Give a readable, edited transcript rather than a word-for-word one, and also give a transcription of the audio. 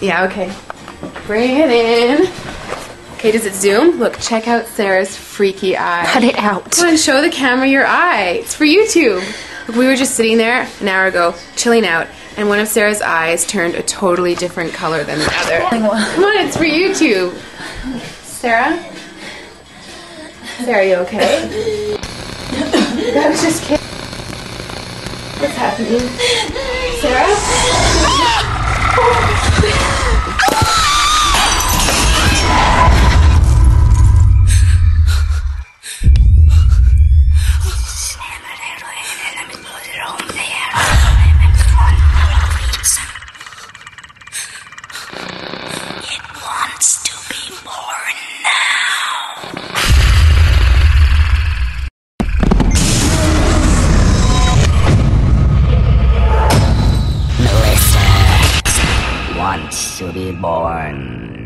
Yeah, okay. Bring it in. Okay, does it zoom? Look, check out Sarah's freaky eye. Cut it out. Come on, show the camera your eye. It's for YouTube. Look, we were just sitting there an hour ago, chilling out, and one of Sarah's eyes turned a totally different color than the other. Come on, it's for YouTube. Sarah? Sarah, you okay? I was just kidding. What's happening? Sarah? Wants to be born.